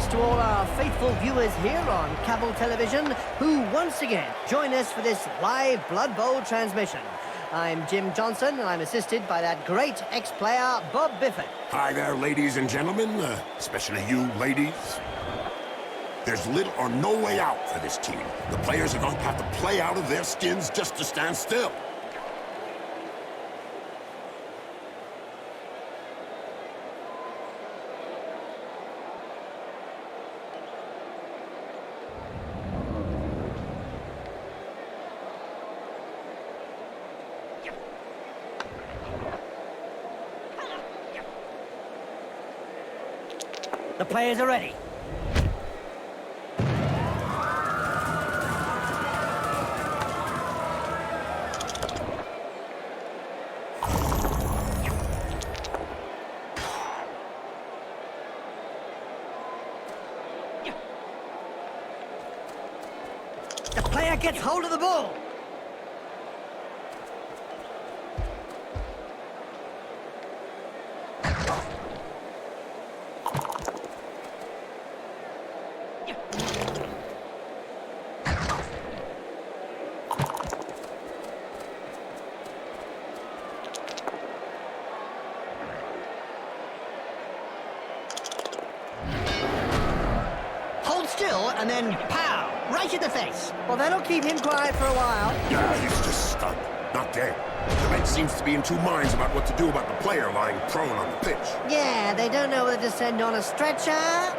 thanks to all our faithful viewers here on Cable Television who once again join us for this live Blood Bowl transmission. I'm Jim Johnson, and I'm assisted by that great ex-player, Bob Bifford. Hi there, ladies and gentlemen, especially you ladies. There's little or no way out for this team. The players are going to have to play out of their skins just to stand still. The players are ready. The player gets hold of the ball. Still, and then pow! Right in the face. Well, that'll keep him quiet for a while. Yeah, he's just stunned, not dead. The men seems to be in two minds about what to do about the player lying prone on the pitch. Yeah, they don't know whether to send on a stretcher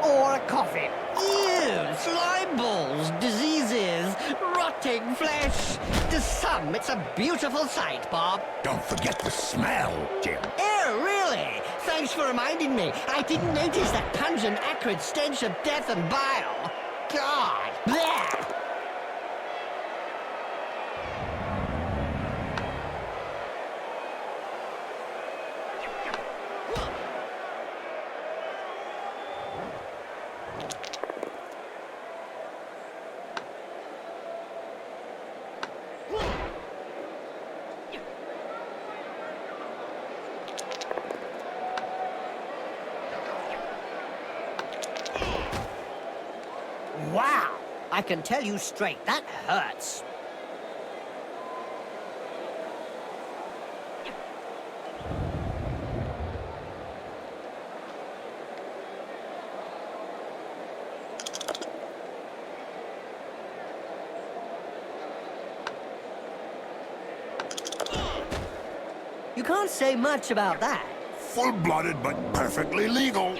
or a coffin. Ew, slime balls, diseases, rotting flesh. To some, it's a beautiful sight, Bob. Don't forget the smell, Jim. Oh, really? Thanks for reminding me. I didn't notice that pungent, acrid stench of death and bile. God! Blech! Wow! I can tell you straight, that hurts. You can't say much about that. Full-blooded but perfectly legal.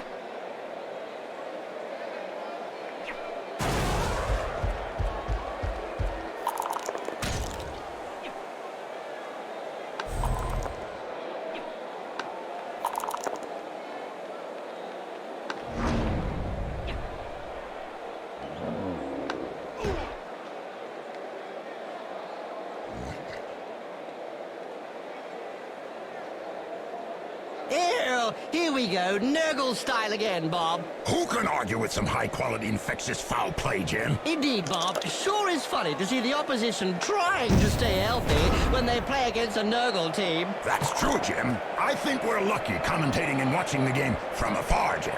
Here we go, Nurgle style again, Bob. Who can argue with some high-quality infectious foul play, Jim? Indeed, Bob. Sure is funny to see the opposition trying to stay healthy when they play against a Nurgle team. That's true, Jim. I think we're lucky commentating and watching the game from afar, Jim.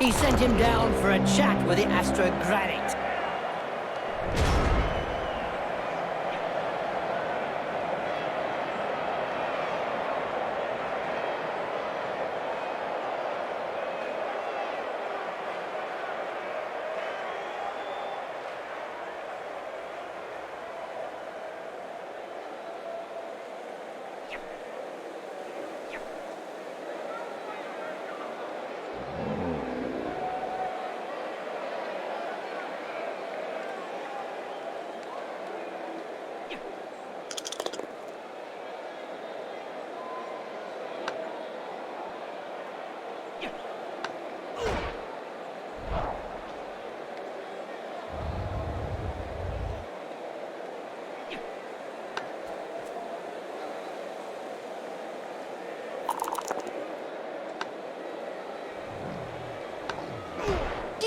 He sent him down for a chat with the Astrogranite.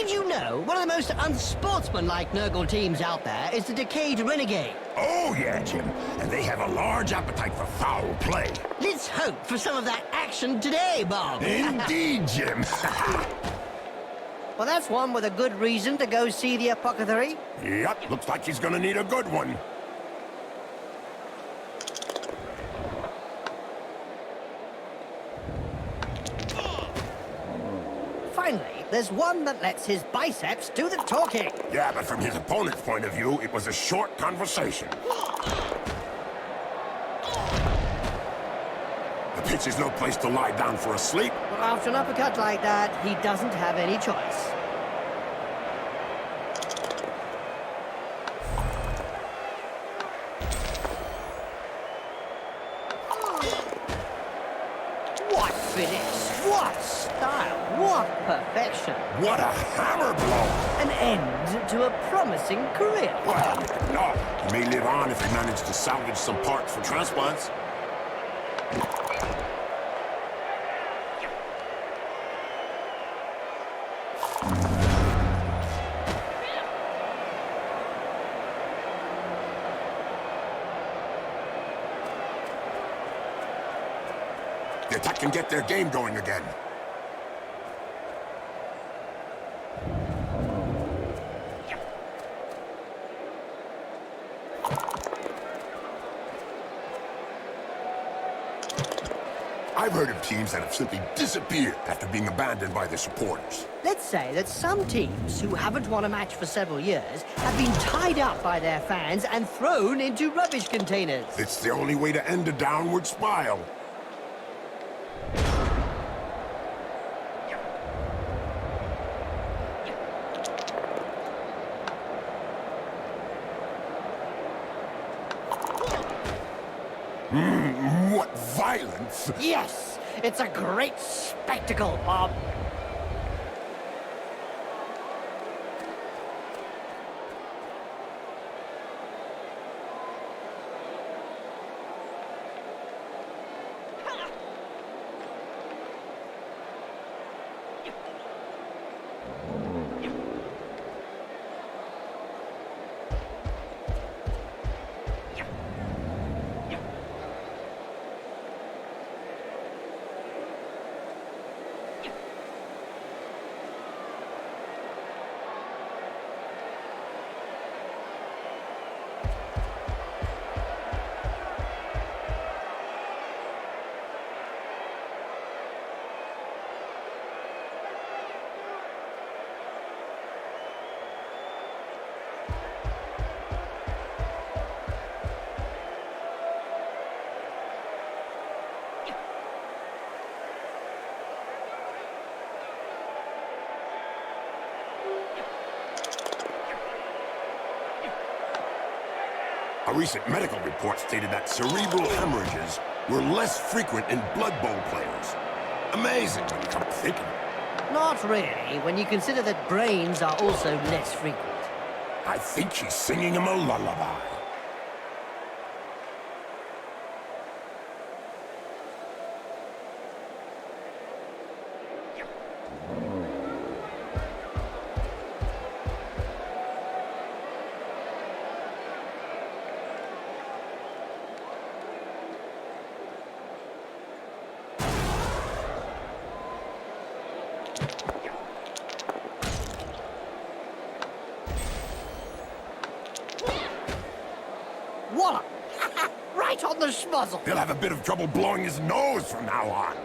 Did you know one of the most unsportsmanlike Nurgle teams out there is the Decayed Renegade? Oh, yeah, Jim. And they have a large appetite for foul play. Let's hope for some of that action today, Bob. Indeed, Jim. Well, that's one with a good reason to go see the apothecary. Yep, looks like he's gonna need a good one. Finally, there's one that lets his biceps do the talking. Yeah, but from his opponent's point of view, it was a short conversation. The pitch is no place to lie down for a sleep. But after an uppercut like that, he doesn't have any choice. What finesse! What style! What perfection! What a hammer blow! An end to a promising career. Well, no. He may live on if he managed to salvage some parts for transplants. The attack can get their game going again. I've heard of teams that have simply disappeared after being abandoned by their supporters. Let's say that some teams who haven't won a match for several years have been tied up by their fans and thrown into rubbish containers. It's the only way to end a downward spiral. What violence! Yes, it's a great spectacle, Bob. A recent medical report stated that cerebral hemorrhages were less frequent in Blood Bowl players. Amazing when you come to think of it. Not really, when you consider that brains are also less frequent. I think she's singing him a lullaby. Wallop! Right on the schmuzzle! He'll have a bit of trouble blowing his nose from now on.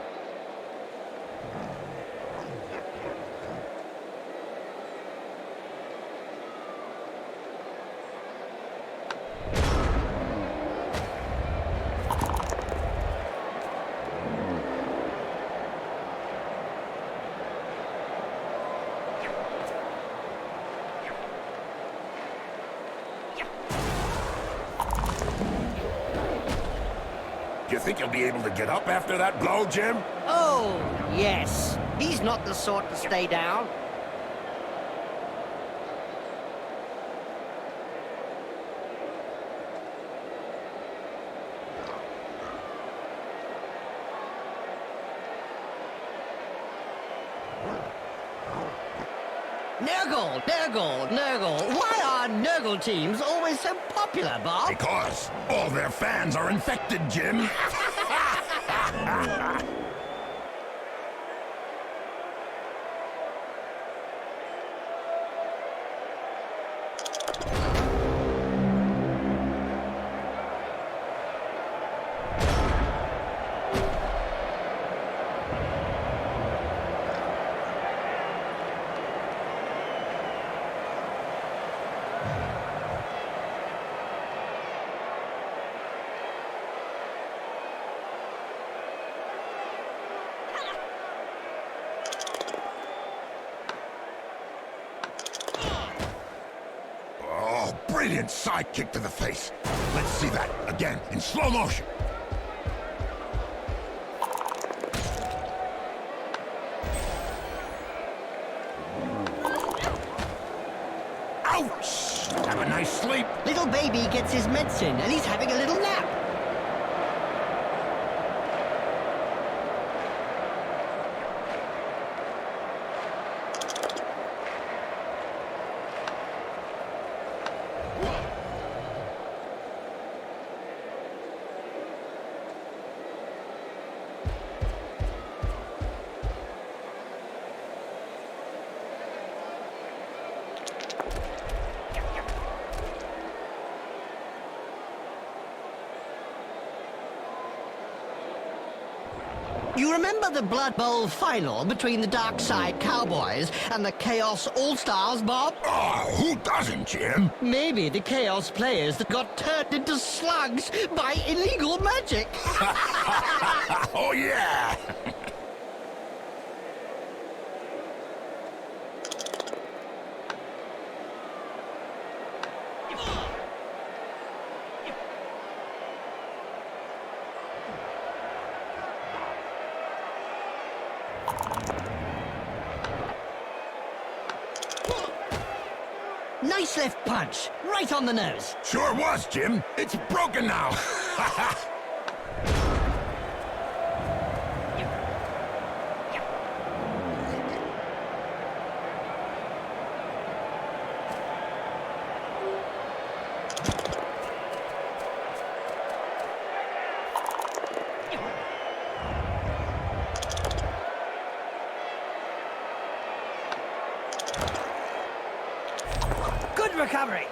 Do you think he'll be able to get up after that blow, Jim? Oh, yes. He's not the sort to stay down. Nurgle, Nurgle, Nurgle. Why are Nurgle teams always so popular, Bob? Because all their fans are infected, Jim. Brilliant side kick to the face. Let's see that again in slow motion. Ouch! Have a nice sleep. Little baby gets his medicine and he's having a little nap. You remember the Blood Bowl final between the Dark Side Cowboys and the Chaos All-Stars, Bob? Oh, who doesn't, Jim? Maybe the Chaos players that got turned into slugs by illegal magic. Oh, yeah! Nice left punch, right on the nose. Sure was, Jim. It's broken now. Good recovery.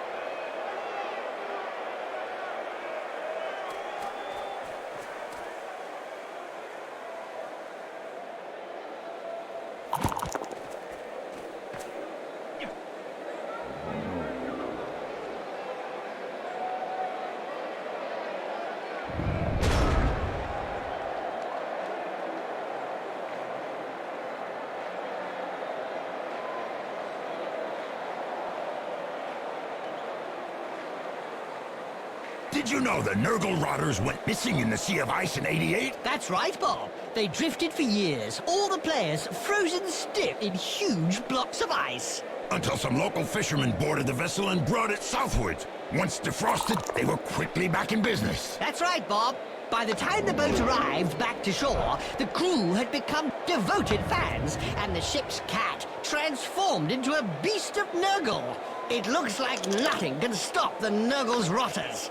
Did you know the Nurgle Rotters went missing in the Sea of Ice in '88? That's right, Bob. They drifted for years, all the players frozen stiff in huge blocks of ice. Until some local fishermen boarded the vessel and brought it southwards. Once defrosted, they were quickly back in business. That's right, Bob. By the time the boat arrived back to shore, the crew had become devoted fans, and the ship's cat transformed into a beast of Nurgle. It looks like nothing can stop the Nurgle's rotters.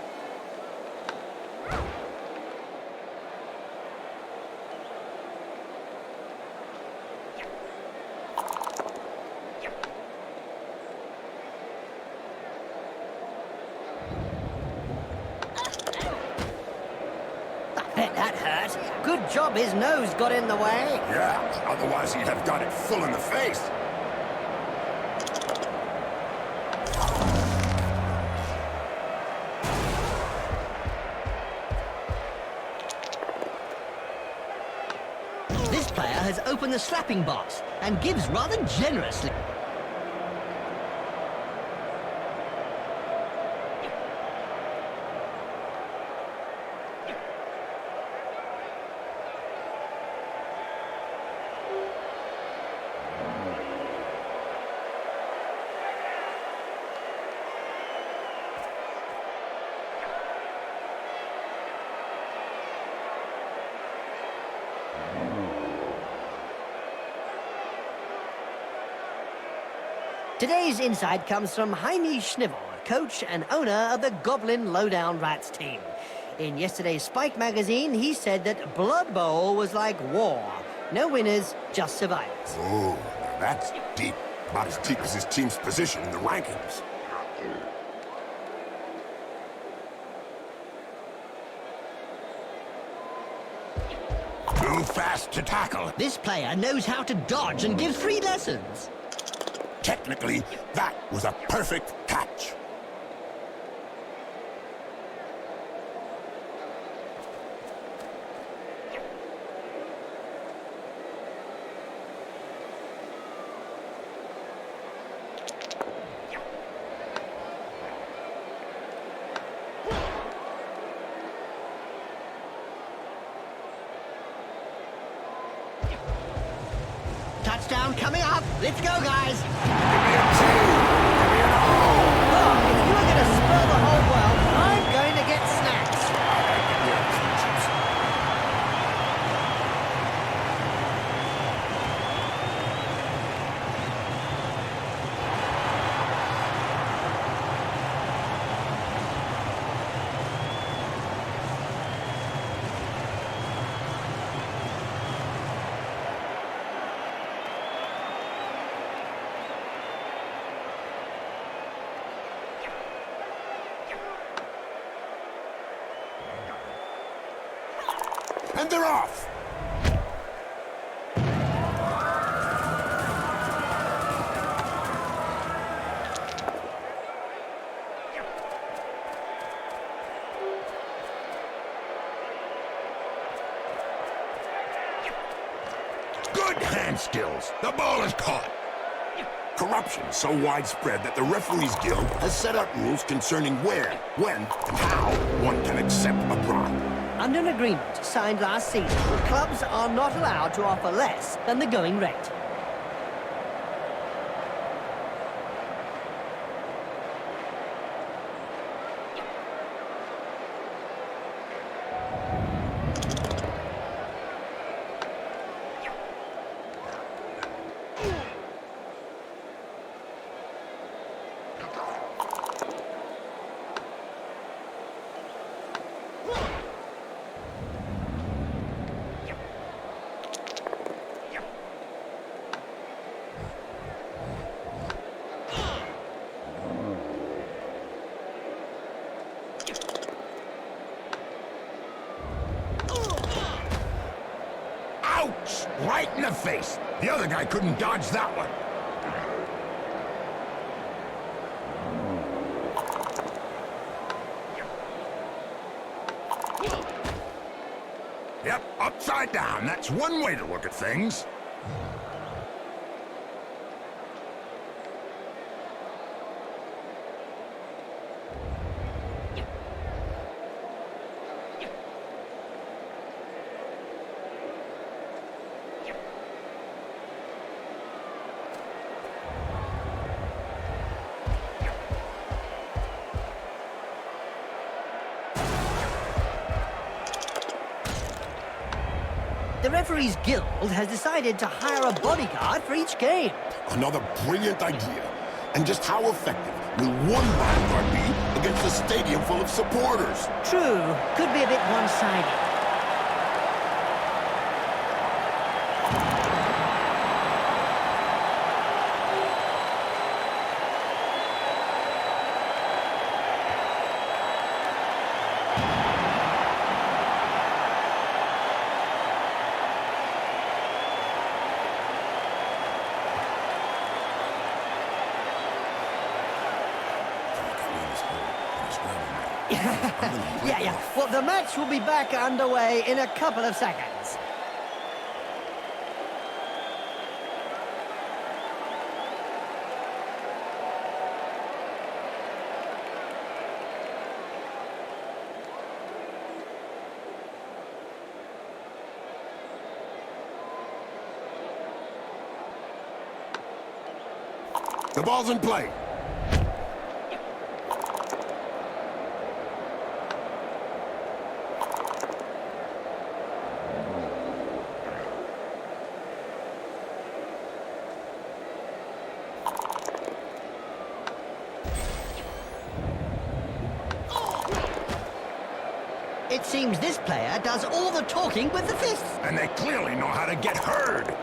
That hurt. Good job his nose got in the way. Yeah, otherwise he'd have got it full in the face. This player has opened the slapping box and gives rather generously. Today's insight comes from Jaime Schnivel, coach and owner of the Goblin Lowdown Rats team. In yesterday's Spike magazine, he said that Blood Bowl was like war. No winners, just survivors. Oh, now that's deep. About as deep as his team's position in the rankings. Too fast to tackle. This player knows how to dodge and give 3 lessons. Technically, that was a perfect catch. Touchdown coming up. Let's go, guys. Give me a 2. Give me an O. Oh, if you are going to spur the whole world, I'm going to get snacks. Give me a peaches. And they're off! Good hand skills. The ball is caught. Corruption is so widespread that the Referees Guild has set out rules concerning where, when, and how one can accept a bribe. Under an agreement signed last season, clubs are not allowed to offer less than the going rate. Ouch! Right in the face. The other guy couldn't dodge that one. Yep, upside down. That's one way to look at things. The Referees Guild has decided to hire a bodyguard for each game. Another brilliant idea. And just how effective will one bodyguard be against a stadium full of supporters? True, could be a bit one-sided. Yeah. Well, the match will be back underway in a couple of seconds. The ball's in play. It seems this player does all the talking with the fists. And they clearly know how to get heard.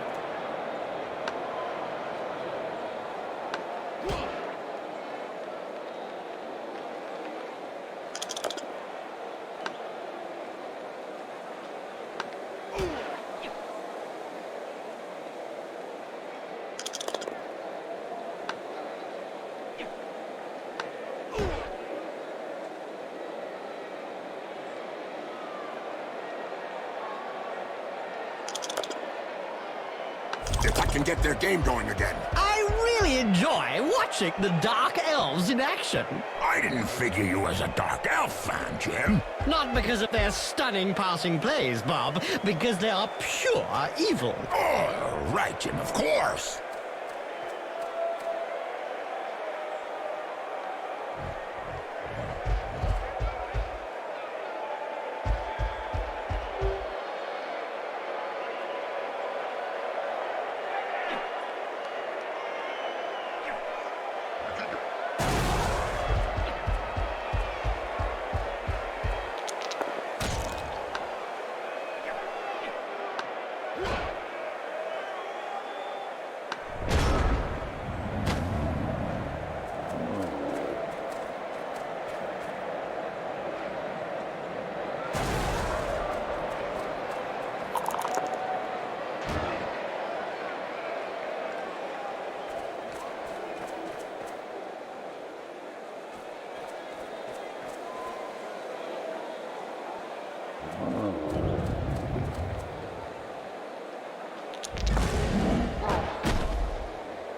If I can get their game going again. I really enjoy watching the Dark Elves in action. I didn't figure you as a Dark Elf fan, Jim. Not because of their stunning passing plays, Bob, because they are pure evil. Oh, right, Jim, of course.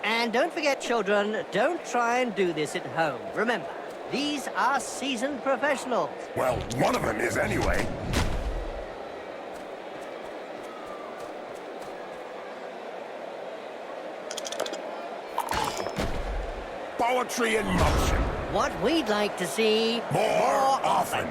And don't forget, children, don't try and do this at home. Remember, these are seasoned professionals. Well, one of them is anyway. Poetry in motion. What we'd like to see More often.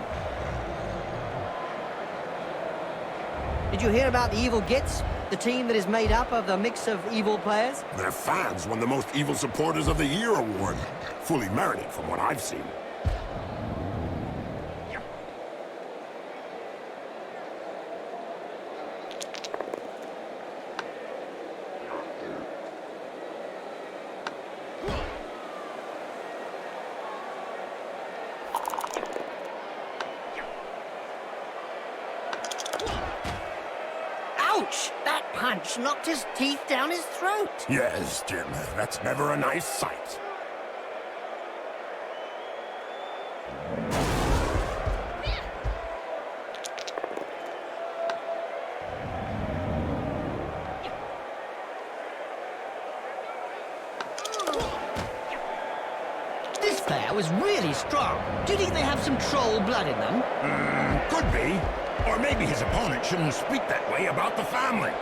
Did you hear about the Evil Gits? The team that is made up of the mix of evil players? Their fans won the Most Evil Supporters of the Year award. Fully merited from what I've seen. Ouch! That punch knocked his teeth down his throat. Yes, Jim, that's never a nice sight. This player was really strong. Do you think they have some troll blood in them? Could be. Or maybe his opponent shouldn't speak that way about the family.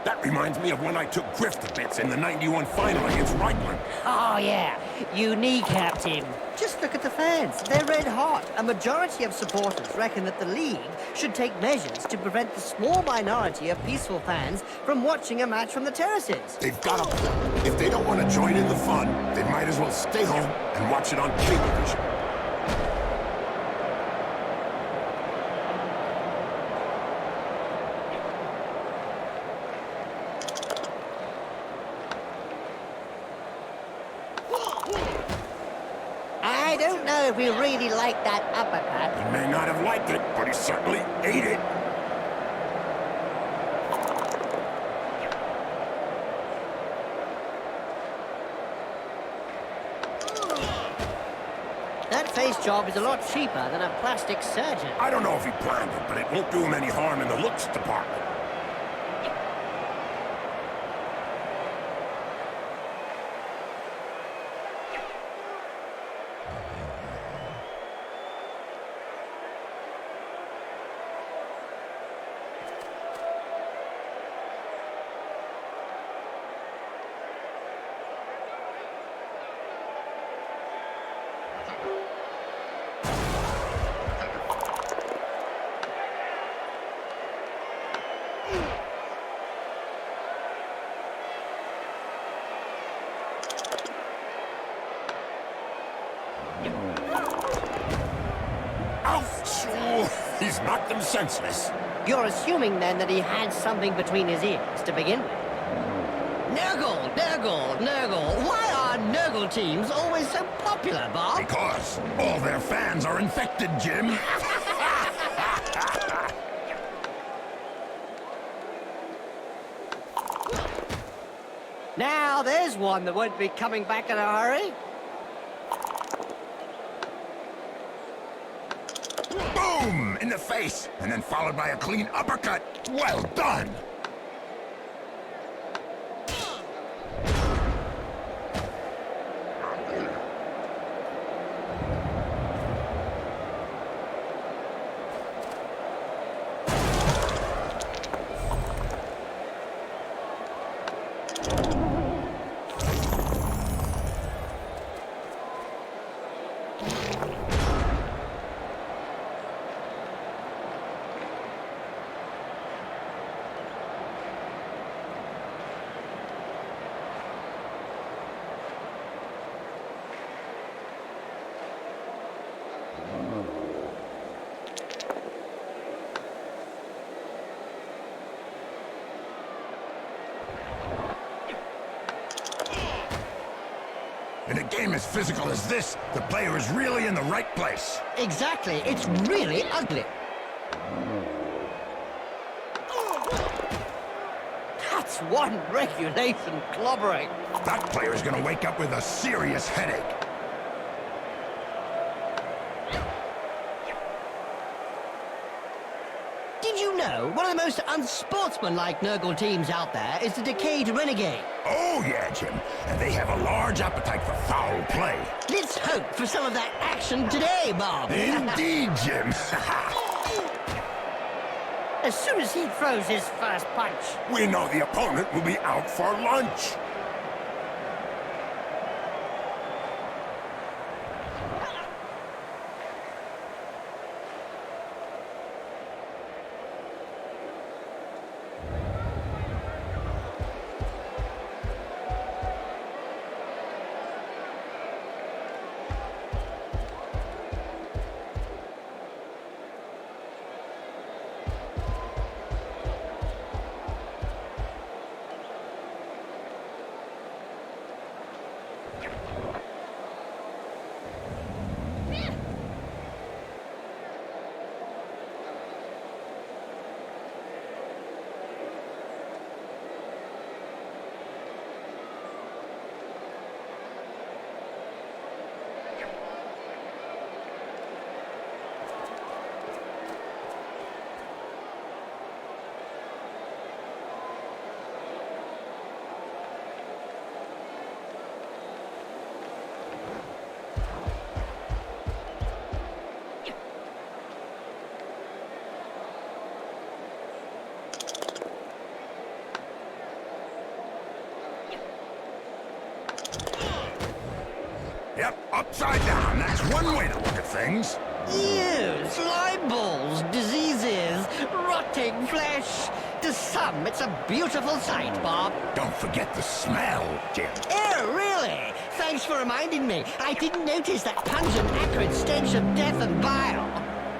That reminds me of when I took Griff to bits in the 91 final against Reichland. Oh, yeah. You kneecapped him. Just look at the fans. They're red hot. A majority of supporters reckon that the league should take measures to prevent the small minority of peaceful fans from watching a match from the terraces. They've got a point. If they don't want to join in the fun, they might as well stay home and watch it on cable vision. I don't know if we really like that uppercut. He may not have liked it, but he certainly ate it. That face job is a lot cheaper than a plastic surgeon. I don't know if he planned it, but it won't do him any harm in the looks department. He's knocked them senseless. You're assuming then that he had something between his ears to begin with. Nurgle, Nurgle, Nurgle. Why are Nurgle teams always so popular, Bob? Because all their fans are infected, Jim. Now, there's one that won't be coming back in a hurry. Boom! In the face, and then followed by a clean uppercut. Well done! In a game as physical as this, the player is really in the right place. Exactly. It's really ugly. That's one regulation clobbering. That player is going to wake up with a serious headache. Did you know one of the most unsportsmanlike Nurgle teams out there is the Decayed Renegade? Oh yeah, Jim. And they have a large appetite for foul play. Let's hope for some of that action today, Bob. Indeed, Jim. As soon as he throws his first punch. We know the opponent will be out for lunch. Yep, upside down. That's one way to look at things. Ew, slime balls, diseases, rotting flesh. To some, it's a beautiful sight, Bob. Don't forget the smell, Jim. Ew, really? Thanks for reminding me. I didn't notice that pungent, acrid stench of death and bile.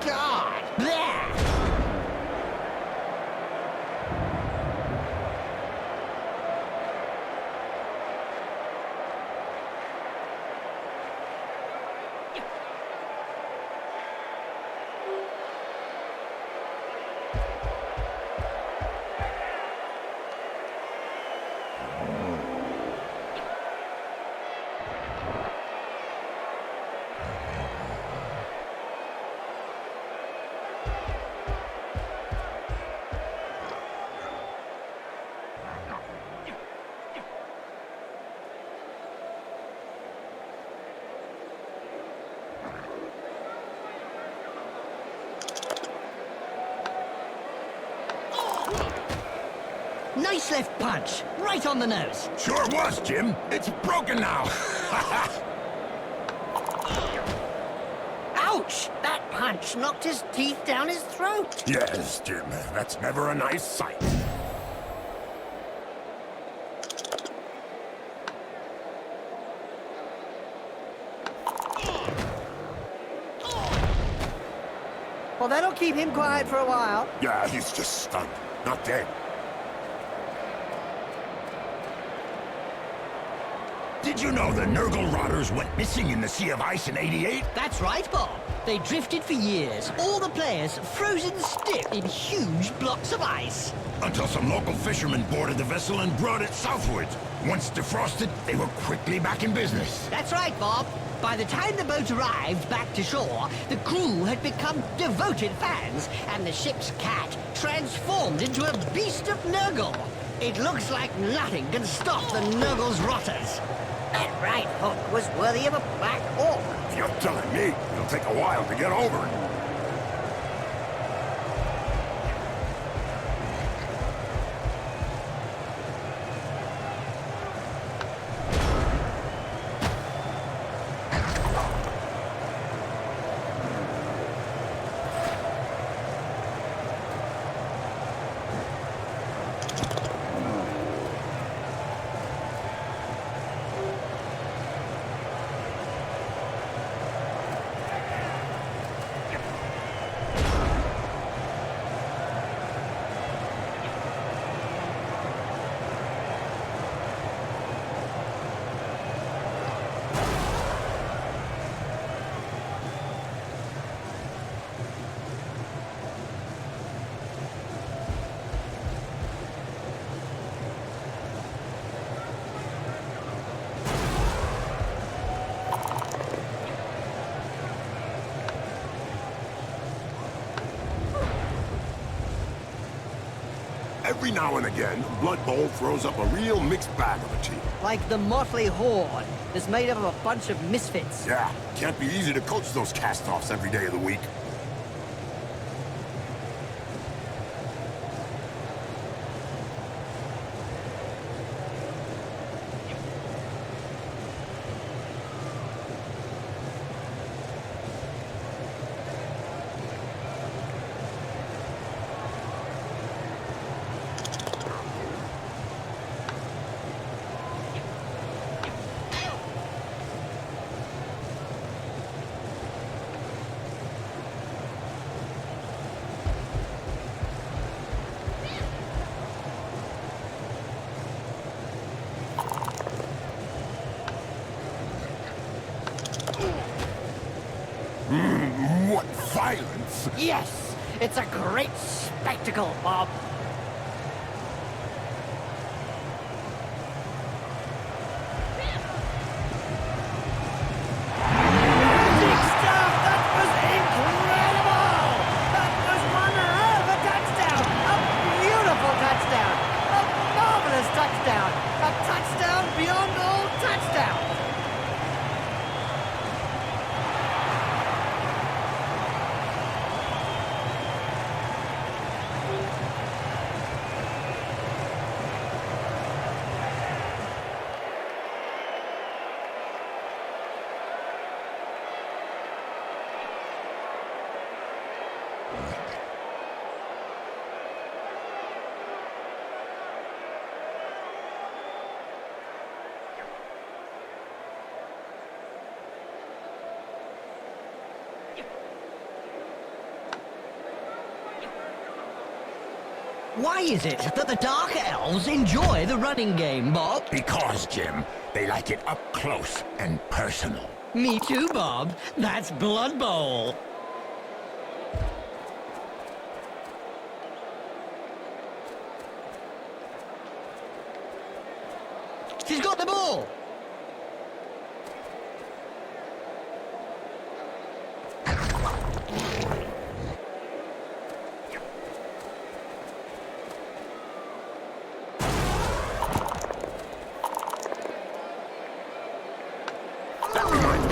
God, bleh. Nice left punch, right on the nose. Sure was, Jim. It's broken now. Ouch! That punch knocked his teeth down his throat. Yes, Jim. That's never a nice sight. Well, that'll keep him quiet for a while. Yeah, he's just stunned, not dead. Did you know the Nurgle rotters went missing in the Sea of Ice in '88? That's right, Bob. They drifted for years, all the players frozen stiff in huge blocks of ice. Until some local fishermen boarded the vessel and brought it southwards. Once defrosted, they were quickly back in business. That's right, Bob. By the time the boat arrived back to shore, the crew had become devoted fans, and the ship's cat transformed into a beast of Nurgle. It looks like nothing can stop the Nurgle's rotters. That right hook was worthy of a Black Orc. If you're telling me, it'll take a while to get over it. Every now and again, Blood Bowl throws up a real mixed bag of a team. Like the Motley Horde, that's made up of a bunch of misfits. Yeah, can't be easy to coach those cast-offs every day of the week. What violence! Yes! It's a great spectacle, Bob. Big stuff! That was incredible! That was one hell of a touchdown! A beautiful touchdown! A marvelous touchdown! A touchdown beyond all touchdowns! Why is it that the Dark Elves enjoy the running game, Bob? Because, Jim, they like it up close and personal. Me too, Bob. That's Blood Bowl. She's got the ball.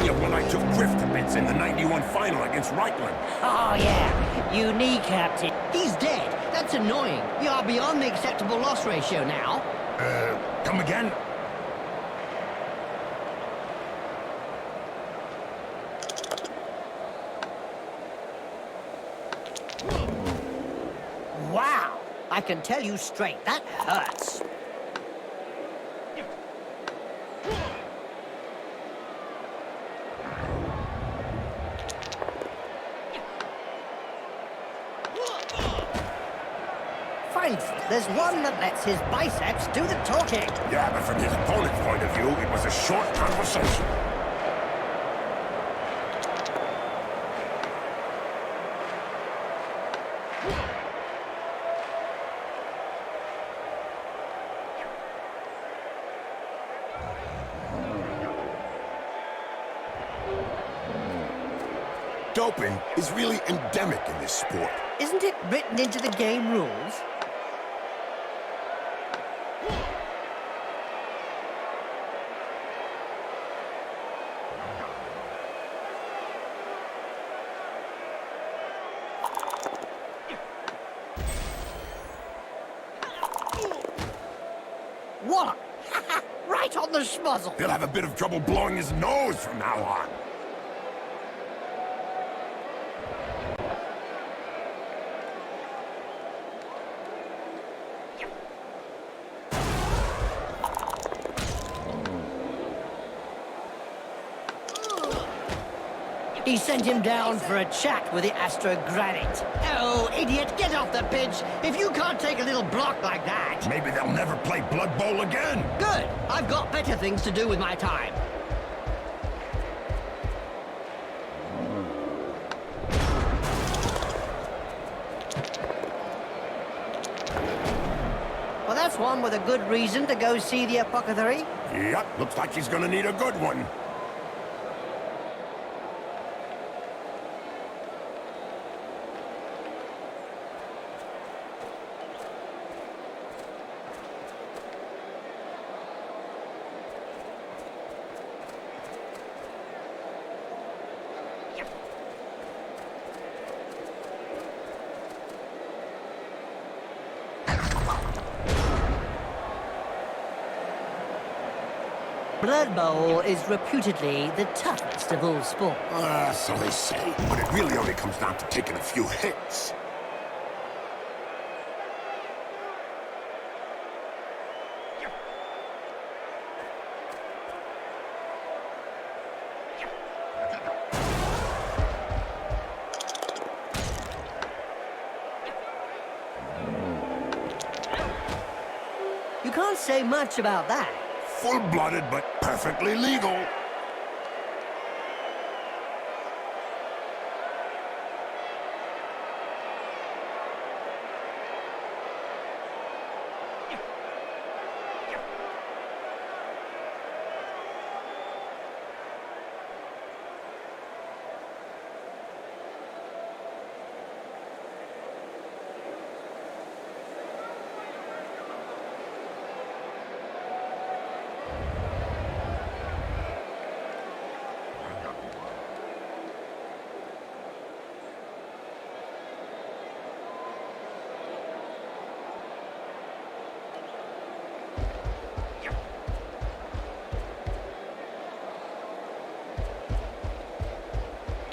When I took Griff to bits in the '91 final against Reichland. Oh, yeah. You kneecapped it. He's dead. That's annoying. We are beyond the acceptable loss ratio now. Come again? Wow. I can tell you straight, that hurts. there's one that lets his biceps do the talking. Yeah, but from his opponent's point of view, it was a short conversation. Doping is really endemic in this sport. Isn't it written into the game rules? Wallop! Right on the schmuzzle! He'll have a bit of trouble blowing his nose from now on. He sent him down for a chat with the Astrogranite. Oh, idiot, get off the pitch! If you can't take a little block like that... Maybe they'll never play Blood Bowl again. Good! I've got better things to do with my time. Well, that's one with a good reason to go see the apothecary. Yep, looks like he's gonna need a good one. Blood Bowl is reputedly the toughest of all sports. So they say, but it really only comes down to taking a few hits. You can't say much about that. Full-blooded, but perfectly legal.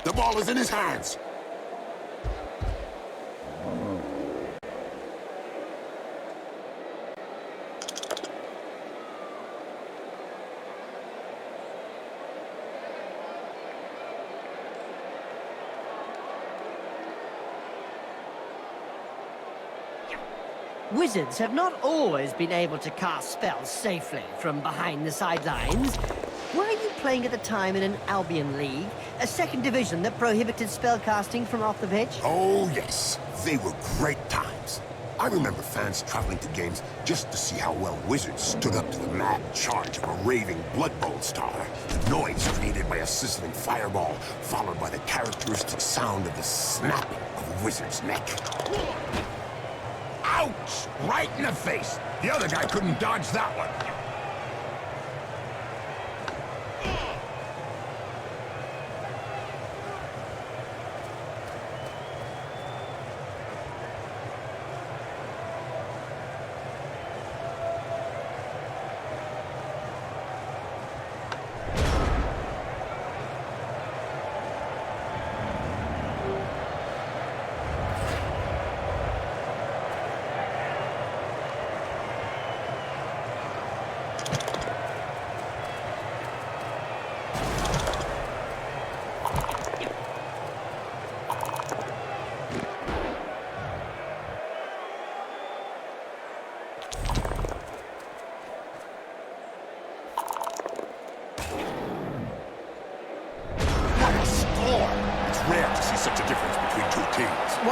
The ball is in his hands. Wizards have not always been able to cast spells safely from behind the sidelines. Were you playing at the time in an Albion League, a second division that prohibited spellcasting from off the pitch? Oh, yes. They were great times. I remember fans traveling to games just to see how well Wizards stood up to the mad charge of a raving Blood Bowl star. The noise created by a sizzling fireball, followed by the characteristic sound of the snapping of a wizard's neck. Ouch! Right in the face! The other guy couldn't dodge that one.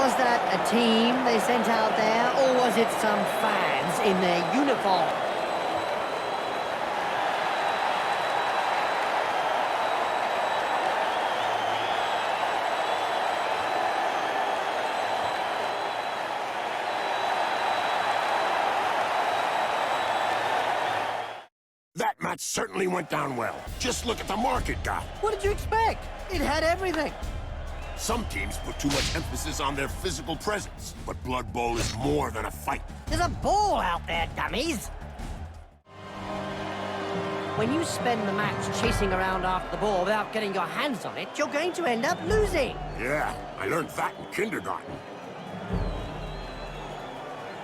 Was that a team they sent out there, or was it some fans in their uniform? That match certainly went down well. Just look at the mark it got. What did you expect? It had everything. Some teams put too much emphasis on their physical presence, but Blood Bowl is more than a fight. There's a ball out there, dummies. When you spend the match chasing around after the ball without getting your hands on it, you're going to end up losing. Yeah, I learned that in kindergarten.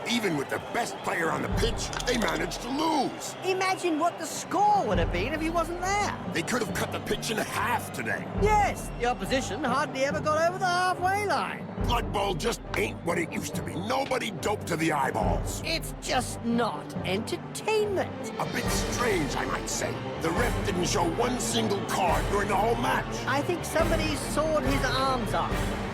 Even with the best player on the pitch, they managed to lose. Imagine what the score would have been if he wasn't there. They could have cut the pitch in half today. Yes, the opposition hardly ever got over the halfway line. Blood Bowl just ain't what it used to be. Nobody doped to the eyeballs. It's just not entertainment. A bit strange, I might say. The ref didn't show one single card during the whole match. I think somebody sawed his arms off.